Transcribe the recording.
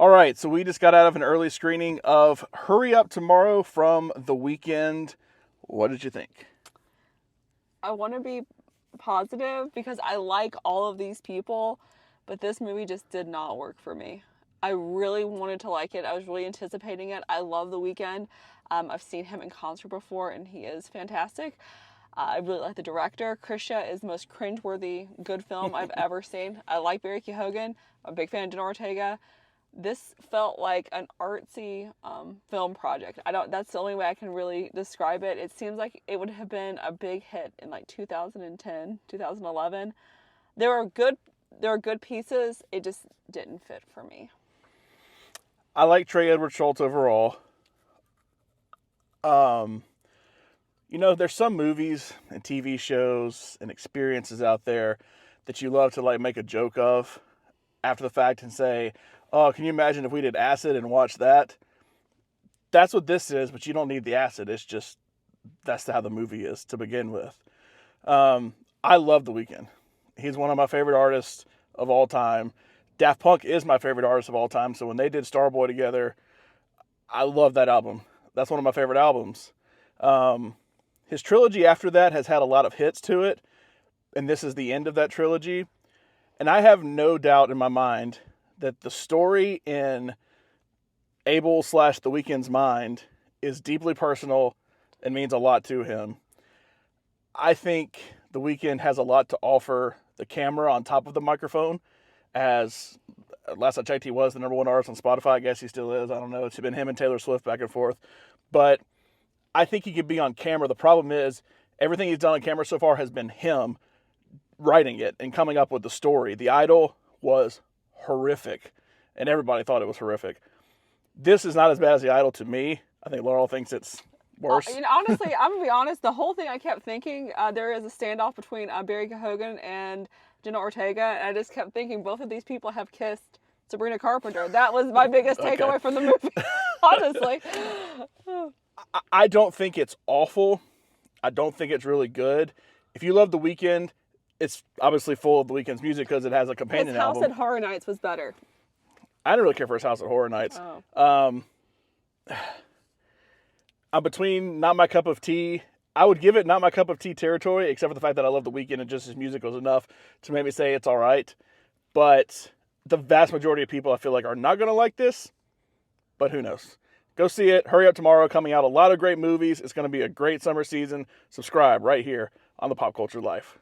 All right, so we just got out of an early screening of Hurry Up Tomorrow from The Weeknd. What did you think? I want to be positive because I like all of these people, but this movie just did not work for me. I really wanted to like it. I was really anticipating it. I love The Weeknd. I've seen him in concert before, and he is fantastic. I really like the director. Krisha is the most cringeworthy good film I've ever seen. I like Barry Keoghan. I'm a big fan of Jenna Ortega. This felt like an artsy film project. I don't. That's the only way I can really describe it. It seems like it would have been a big hit in like 2010, 2011. There were good. There are good pieces. It just didn't fit for me. I like Trey Edward Schultz overall. Um, there's some movies and TV shows and experiences out there that you love to like make a joke of after the fact and say, "Oh, can you imagine if we did acid and watched that?" That's what this is, but you don't need the acid. It's just that's how the movie is to begin with. I love The Weeknd. He's one of my favorite artists of all time. Daft Punk is my favorite artist of all time. So when they did Starboy together, I love that album. That's one of my favorite albums. His trilogy after that has had a lot of hits to it, and this is the end of that trilogy. And I have no doubt in my mind that the story in Abel/The Weeknd's mind is deeply personal and means a lot to him. I think The Weeknd has a lot to offer the camera on top of the microphone. As last I checked, he was the number one artist on Spotify. I guess he still is. I don't know. It's been him and Taylor Swift back and forth. But I think he could be on camera. The problem is everything he's done on camera so far has been him writing it and coming up with the story. The Idol was horrific, and everybody thought it was horrific. This is not as bad as The Idol to me. I think Laurel thinks it's worse. Honestly, I'm gonna be honest. The whole thing I kept thinking there is a standoff between Barry Keoghan and Jenna Ortega, and I just kept thinking both of these people have kissed Sabrina Carpenter. That was my biggest takeaway from the movie. Honestly, I don't think it's awful. I don't think it's really good. If you love The Weeknd, it's obviously full of The Weeknd's music because it has a companion his House album. at Horror Nights was better. I didn't really care for his House at Horror Nights. Oh. I'm between not my cup of tea. I would give it not my cup of tea territory, except for the fact that I love The Weeknd and just his music was enough to make me say it's all right. But the vast majority of people I feel like are not going to like this, but who knows? Go see it. Hurry Up Tomorrow, coming out. A lot of great movies. It's going to be a great summer season. Subscribe right here on The Pop Culture Life.